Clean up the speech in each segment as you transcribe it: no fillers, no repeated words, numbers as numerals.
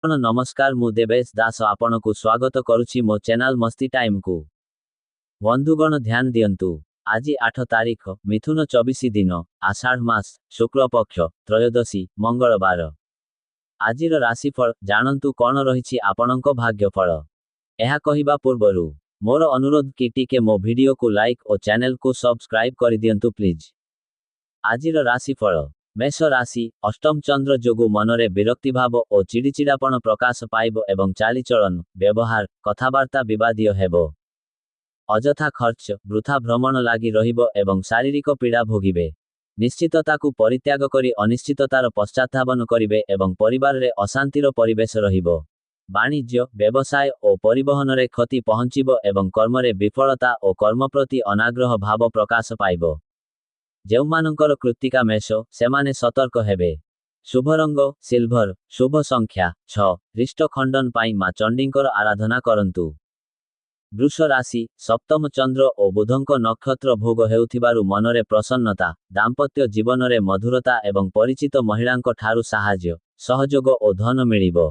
नमस्कार मु देवेश दास आपनकु स्वागत करुछि मो चैनल मस्ती टाइम को। बंधुगण ध्यान दियंतु आज 8 तारीख मिथुन 24 दिन आषाढ़ मास शुक्ल पक्ष त्रयोदशी मंगलवार। आजिर राशिफल जानंतु कौन रही आपणक भाग्यफल। यह कहिबा पूर्वरु मोर अनुरोध कि टिके मो वीडियो को लाइक और चैनल को सब्सक्राइब कर दियंतु प्लीज। आजिर राशिफल मेष राशि अष्टम चंद्र जोगु मनरे विरक्ति भाव और चिड़चिड़ापन प्रकाश पाइब एवं चालीचलन व्यवहार कथाबार्ता विवादीय हेबो। अजथा खर्च वृथा भ्रमण लागी रहिबो एवं शारीरिक पीड़ा भोगिबे। निश्चितता को परित्याग करी अनिश्चिततार पश्चात्तावन करिबे एवं परिवार रे अशांतिर परिवेश रहिबो। वाणिज्य व्यवसाय और परिवहन रे क्षति पहुंचिबो एवं कर्मरे विफलता और कर्म प्रति अनाग्रह भाव प्रकाश पाइबो। जेउमानंकर कृत्तिका मेष सेमाने सतर्क हेबे। शुभ रंग सिल्भर शुभ संख्या 6 रिष्ट खंडन पाई मां चंडींकर आराधना करंतु। वृष राशि सप्तम चंद्र और बुधंक नक्षत्र भोग हेउथिबारु मनरे प्रसन्नता दाम्पत्य जीवन रे मधुरता एवं परिचित महिलांक ठारु साहाय्य सहयोग और धन मिलिबो।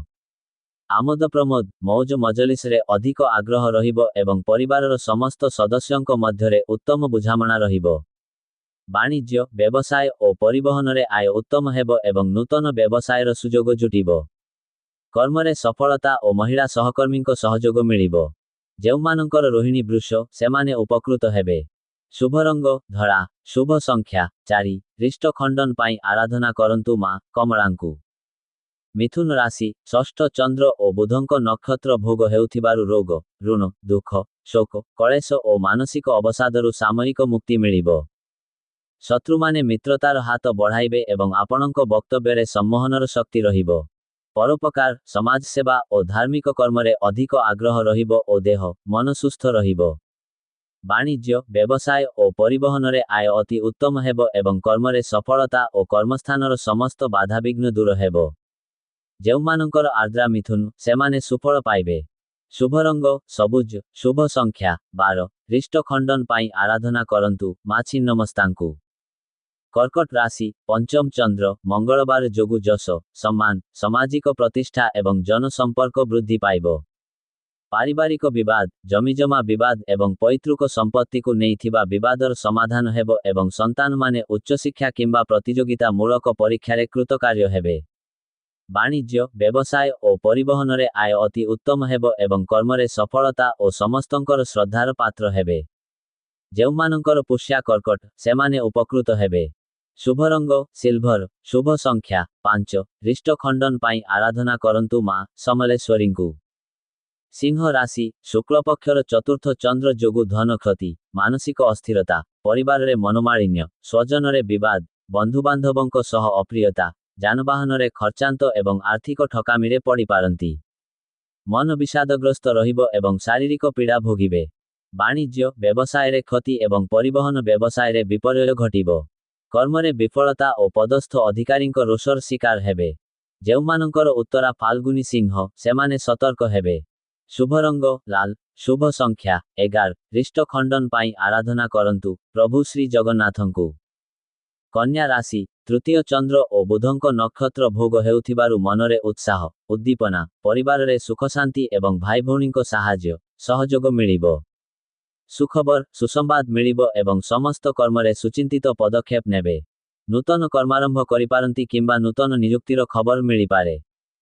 आमोद प्रमोद मौज मजलिस रे अधिक आग्रह रहिबो एवं परिवारर समस्त सदस्यंक मध्यरे उत्तम बुझामणा रहिबो। वाणिज्य व्यवसाय और परिवहन रे आय उत्तम हेबो एवं नूतन व्यवसायर सुजोग जुटिबो। कर्मरे सफलता और महिला सहकर्मींक सहयोग मिलिबो। जेउमानंकर रोहिणी वृष सेमाने उपकृत हेबे। शुभ रंग धड़ा शुभ संख्या 4 रिष्ट खंडन पाई आराधना करंतु मां कमलांकु। मिथुन राशि षष्ठ चंद्र और बुधंक नक्षत्र भोग हेउथिबारु रोग ऋण दुख शोक कलेश और मानसिक अवसादरु सामयिक मुक्ति मिलिबो। शत्रु माने मित्रतार हाथ बढ़ाइबे एवं आपणक वक्तव्य सम्मोहनर शक्ति रहिबो। परोपकार समाज सेवा और धार्मिक कर्मरे अधिक आग्रह रहिबो और देह मन सुस्थ रहिबो। वाणिज्य व्यवसाय और परिवहन रे आय अति उत्तम हेबो एवं कर्मरे सफलता और कर्मस्थानर समस्त बाधाविघ्न दूर हेबो। जेउमानंकर आर्द्रा मिथुन सेमाने सुफल पाइबे। शुभ रंग सबुज शुभ संख्या 12 रिष्ट खंडन पाई आराधना करंतु मां छिन्नमस्तांकु। कर्कट राशि पंचम चंद्र मंगलवार जोगु जश सम्मान सामाजिक प्रतिष्ठा एवं जन संपर्क वृद्धि पाइबो। पारिवारिक विवाद जमीजमा विवाद एवं पैतृक संपत्ति को नेइथिबा विवादर समाधान हेबो एवं संतान माने उच्च शिक्षा किंबा प्रतियोगिता मूलक परीक्षा कृतकार्य हेबे। वाणिज्य व्यवसाय और परिवहन रे आय अति उत्तम हेबो एवं कर्मरे सफलता और समस्तंकर श्रद्धार पात्र हेबे। जेउमानंकर पुष्या कर्कट सेमाने उपकृत हेबे। शुभ रंग सिल्भर शुभ संख्या 5 रिष्ट खंडन पाई आराधना करंतु मां समलेश्वरींकु। सिंह राशि शुक्ल पक्षर चतुर्थ चंद्र जोगु धन क्षति मानसिक अस्थिरता परिवार रे मनोमालिन्य स्वजन रे विवाद बंधुबांधवंक सह अप्रियता जानवाहन रे खर्चांत एवं आर्थिक ठकामीरे पड़ी पारंती। मन विषादग्रस्त रहिबो एवं शारीरिक पीड़ा भोगिबे। वाणिज्य व्यवसाय रे क्षति एवं परिवहन व्यवसाय रे विपर्यय घटिबो। कर्मरे विफलता और पदस्थ अधिकारींक रोषर शिकार हेबे। जेउमानंकर उत्तरा फाल्गुनी सिंह सेमाने सतर्क हेबे। शुभ रंग लाल शुभ संख्या 11 रिष्ट खंडन पाई आराधना करंतु प्रभु श्री जगन्नाथंकु। कन्या राशि तृतीय चंद्र और बुधंक नक्षत्र भोग हेउथिबारु मनरे उत्साह उद्दीपना परिवार रे सुख शांति एवं भाई भौणींक साहाय्य सहयोग मिलिबो। सुखबर सुसंबाद मिलिबो एवं समस्त कर्मरे सुचिंतित पदक्षेप नेबे। नूतन कर्मारंभ करिपारंती किंबा नूतन नियुक्तिर खबर मिली पारे।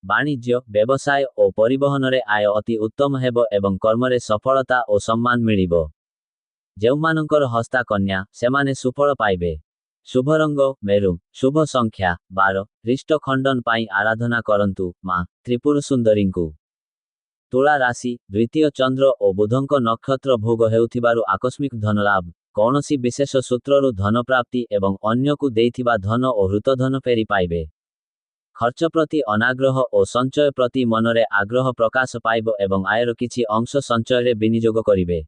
वाणिज्य व्यवसाय और परिवहन रे आय अति उत्तम हेबो एवं कर्मरे सफलता और सम्मान मिलिबो। जेउमानंकर हस्ता कन्या सेमाने सुफल पाइबे। शुभ रंग मेरू शुभ संख्या 12 रिष्ट खंडन पाई आराधना करंतु मां त्रिपुर सुंदरींकु। तुला राशि द्वितीय चंद्र और बुधंक नक्षत्र भोग हेउथिबारु आकस्मिक धनलाभ कौनसी विशेष सूत्ररु धन प्राप्ति एवं अन्य को देइथिबा धन और हृतधन फेरी पाइबे। खर्च प्रति अनाग्रह और संचय प्रति मनरे आग्रह प्रकाश पाइबो एवं आयर किछि अंश संचय रे विनियोग करिबे।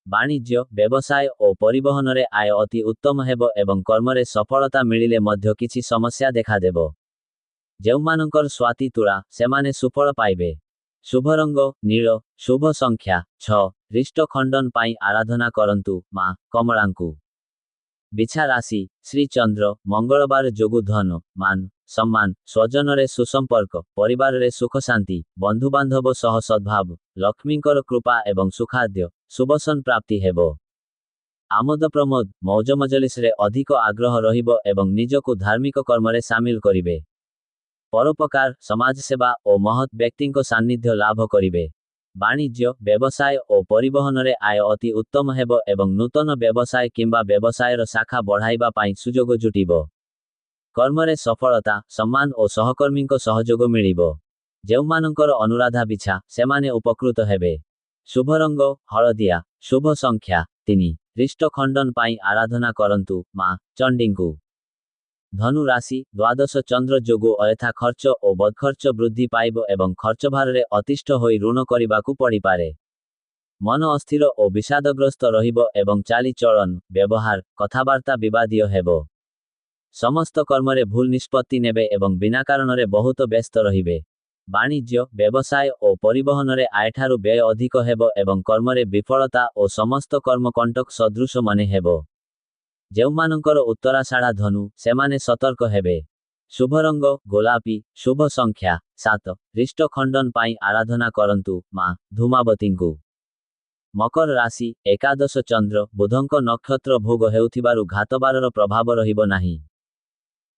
वाणिज्य व्यवसाय और परिवहन रे आय अति उत्तम हेबो एवं कर्मरे सफलता मिलिले मध्य किछि समस्या देखा देबो। जेउमानंकर स्वाति तुला सेमाने सुफल पाइबे। शुभ रंग नील शुभ संख्या 6 रिष्ट खंडन पाई आराधना करंतु मां कमलांकु। बिछा राशि श्री चंद्र मंगलवार जोगु धन मान ସମ୍ମାନ, ସ୍ୱଜନରେ ସୁସମ୍ପର୍କ, ପରିବାରରେ ସୁଖ ଶାନ୍ତି, ବନ୍ଧୁବାନ୍ଧବ ସହ ସଦ୍ଭାବ, ଲକ୍ଷ୍ମୀଙ୍କର କୃପା ଏବଂ ସୁଖାଦ୍ୟ, ଶୁଭସନ୍ ପ୍ରାପ୍ତି ହେବ। ଆମୋଦ ପ୍ରମୋଦ, ମୌଜ ମଜଲିସରେ ଅଧିକ ଆଗ୍ରହ ରହିବ ଏବଂ ନିଜକୁ ଧାର୍ମିକ କର୍ମରେ ସାମିଲ କରିବେ। ପରୋପକାର, ସମାଜସେବା ଓ ମହତ୍ ବ୍ୟକ୍ତିଙ୍କ ସାନ୍ନିଧ୍ୟ ଲାଭ କରିବେ। ବାଣିଜ୍ୟ, ବ୍ୟବସାୟ ଓ ପରିବହନରେ ଆୟ ଅତି ଉତ୍ତମ ହେବ ଏବଂ ନୂତନ ବ୍ୟବସାୟ କିମ୍ବା ବ୍ୟବସାୟର ଶାଖା ବଢ଼ାଇବା ପାଇଁ ସୁଯୋଗ ଜୁଟିବ। କର୍ମରେ ସଫଳତା, ସମ୍ମାନ ଓ ସହକର୍ମୀଙ୍କ ସହଯୋଗ ମିଳିବ। ଯେଉଁମାନଙ୍କର ଅନୁରାଧା ବିଛା, ସେମାନେ ଉପକୃତ ହେବେ। ଶୁଭ ରଙ୍ଗ ହଳଦିଆ, ଶୁଭ ସଂଖ୍ୟା 3, ରିଷ୍ଟ ଖଣ୍ଡନ ପାଇଁ ଆରାଧନା କରନ୍ତୁ ମା ଚଣ୍ଡୀଙ୍କୁ। ଧନୁ ରାଶି, ଦ୍ୱାଦଶ ଚନ୍ଦ୍ର ଯୋଗୁଁ ଅୟଥା ଖର୍ଚ୍ଚ ଓ ବଦଖର୍ଚ୍ଚ ବୃଦ୍ଧି ପାଇବ ଏବଂ ଖର୍ଚ୍ଚଭାରରେ ଅତିଷ୍ଠ ହୋଇ ଋଣ କରିବାକୁ ପଡ଼ିପାରେ। ମନ ଅସ୍ଥିର ଓ ବିଷାଦଗ୍ରସ୍ତ ରହିବ ଏବଂ ଚାଲିଚଳନ, ବ୍ୟବହାର, କଥାବାର୍ତ୍ତା ବିବାଦୀୟ ହେବ। ସମସ୍ତ କର୍ମରେ ଭୁଲ ନିଷ୍ପତ୍ତି ନେବେ ଏବଂ ବିନା କାରଣରେ ବହୁତ ବ୍ୟସ୍ତ ରହିବେ। ବାଣିଜ୍ୟ, ବ୍ୟବସାୟ ଓ ପରିବହନରେ ଆୟଠାରୁ ବ୍ୟୟ ଅଧିକ ହେବ ଏବଂ କର୍ମରେ ବିଫଳତା ଓ ସମସ୍ତ କର୍ମକଣ୍ଟକ ସଦୃଶ ମନେ ହେବ। ଯେଉଁମାନଙ୍କର ଉତ୍ତରାଷାଢ଼ା ଧନୁ, ସେମାନେ ସତର୍କ ହେବେ। ଶୁଭ ରଙ୍ଗ ଗୋଲାପୀ, ଶୁଭ ସଂଖ୍ୟା 7, ରିଷ୍ଟ ଖଣ୍ଡନ ପାଇଁ ଆରାଧନା କରନ୍ତୁ ମା ଧୂମାବତୀଙ୍କୁ। ମକର ରାଶି, ଏକାଦଶ ଚନ୍ଦ୍ର, ବୁଧଙ୍କ ନକ୍ଷତ୍ର ଭୋଗ ହେଉଥିବାରୁ ଘାତବାରର ପ୍ରଭାବ ରହିବ ନାହିଁ।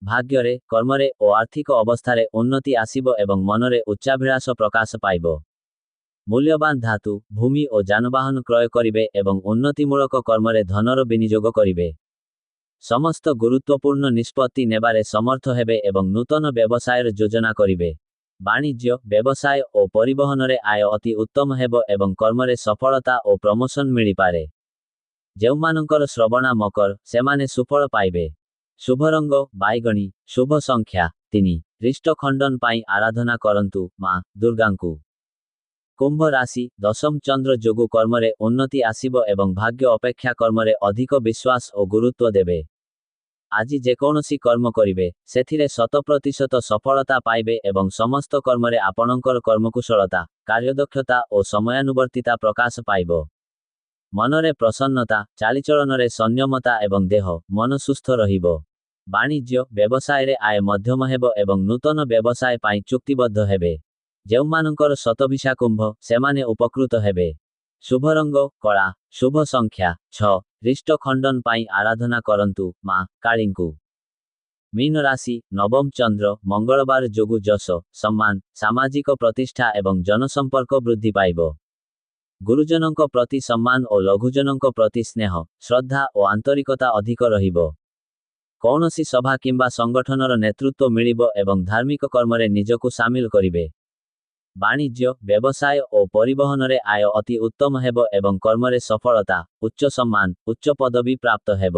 ଭାଗ୍ୟରେ, କର୍ମରେ ଓ ଆର୍ଥିକ ଅବସ୍ଥାରେ ଉନ୍ନତି ଆସିବ ଏବଂ ମନରେ ଉଚ୍ଚାଭିଳାଷ ପ୍ରକାଶ ପାଇବ। ମୂଲ୍ୟବାନ ଧାତୁ, ଭୂମି ଓ ଯାନବାହନ କ୍ରୟ କରିବେ ଏବଂ ଉନ୍ନତିମୂଳକ କର୍ମରେ ଧନର ବିନିଯୋଗ କରିବେ। ସମସ୍ତ ଗୁରୁତ୍ୱପୂର୍ଣ୍ଣ ନିଷ୍ପତ୍ତି ନେବାରେ ସମର୍ଥ ହେବେ ଏବଂ ନୂତନ ବ୍ୟବସାୟର ଯୋଜନା କରିବେ। ବାଣିଜ୍ୟ, ବ୍ୟବସାୟ ଓ ପରିବହନରେ ଆୟ ଅତି ଉତ୍ତମ ହେବ ଏବଂ କର୍ମରେ ସଫଳତା ଓ ପ୍ରମୋଶନ ମିଳିପାରେ। ଯେଉଁମାନଙ୍କର ଶ୍ରବଣା ମକର, ସେମାନେ ସୁଫଳ ପାଇବେ। ଶୁଭ ରଙ୍ଗ ବାଇଗଣୀ, ଶୁଭ ସଂଖ୍ୟା 3, ରିଷ୍ଟ ଖଣ୍ଡନ ପାଇଁ ଆରାଧନା କରନ୍ତୁ ମା ଦୁର୍ଗାଙ୍କୁ। କୁମ୍ଭ ରାଶି, ଦଶମ ଚନ୍ଦ୍ର ଯୋଗୁଁ କର୍ମରେ ଉନ୍ନତି ଆସିବ ଏବଂ ଭାଗ୍ୟ ଅପେକ୍ଷା କର୍ମରେ ଅଧିକ ବିଶ୍ୱାସ ଓ ଗୁରୁତ୍ୱ ଦେବେ। ଆଜି ଯେକୌଣସି କର୍ମ କରିବେ, ସେଥିରେ 100% ସଫଳତା ପାଇବେ ଏବଂ ସମସ୍ତ କର୍ମରେ ଆପଣଙ୍କର କର୍ମକୁଶଳତା, କାର୍ଯ୍ୟଦକ୍ଷତା ଓ ସମୟାନୁବର୍ତ୍ତିତା ପ୍ରକାଶ ପାଇବ। ମନରେ ପ୍ରସନ୍ନତା, ଚାଲିଚଳନରେ ସଂଯମତା ଏବଂ ଦେହ, ମନ ସୁସ୍ଥ ରହିବ। ବାଣିଜ୍ୟ, ବ୍ୟବସାୟରେ ଆୟ ମଧ୍ୟମ ହେବ ଏବଂ ନୂତନ ବ୍ୟବସାୟ ପାଇଁ ଚୁକ୍ତିବଦ୍ଧ ହେବେ। ଯେଉଁମାନଙ୍କର ଶତଭିଷା କୁମ୍ଭ, ସେମାନେ ଉପକୃତ ହେବେ। ଶୁଭ ରଙ୍ଗ କଳା, ଶୁଭ ସଂଖ୍ୟା 6, ରିଷ୍ଟ ଖଣ୍ଡନ ପାଇଁ ଆରାଧନା କରନ୍ତୁ ମା କାଳୀଙ୍କୁ। ମୀନ ରାଶି, ନବମ ଚନ୍ଦ୍ର, ମଙ୍ଗଳବାର ଯୋଗୁଁ ଯଶ, ସମ୍ମାନ, ସାମାଜିକ ପ୍ରତିଷ୍ଠା ଏବଂ ଜନସମ୍ପର୍କ ବୃଦ୍ଧି ପାଇବ। ଗୁରୁଜନଙ୍କ ପ୍ରତି ସମ୍ମାନ ଓ ଲଘୁଜନଙ୍କ ପ୍ରତି ସ୍ନେହ, ଶ୍ରଦ୍ଧା ଓ ଆନ୍ତରିକତା ଅଧିକ ରହିବ। କୌଣସି ସଭା କିମ୍ବା ସଂଗଠନର ନେତୃତ୍ୱ ମିଳିବ ଏବଂ ଧାର୍ମିକ କର୍ମରେ ନିଜକୁ ସାମିଲ କରିବେ। ବାଣିଜ୍ୟ, ବ୍ୟବସାୟ ଓ ପରିବହନରେ ଆୟ ଅତି ଉତ୍ତମ ହେବ ଏବଂ କର୍ମରେ ସଫଳତା, ଉଚ୍ଚ ସମ୍ମାନ, ଉଚ୍ଚ ପଦବୀ ପ୍ରାପ୍ତ ହେବ।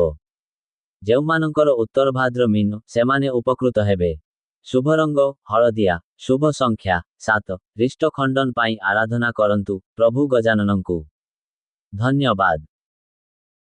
ଯେଉଁମାନଙ୍କର ଉତ୍ତରଭାଦ୍ର ମୀନ, ସେମାନେ ଉପକୃତ ହେବେ। ଶୁଭ ରଙ୍ଗ ହଳଦିଆ, ଶୁଭ ସଂଖ୍ୟା 7, ରିଷ୍ଟ ଖଣ୍ଡନ ପାଇଁ ଆରାଧନା କରନ୍ତୁ ପ୍ରଭୁ ଗଜାନନଙ୍କୁ। ଧନ୍ୟବାଦ।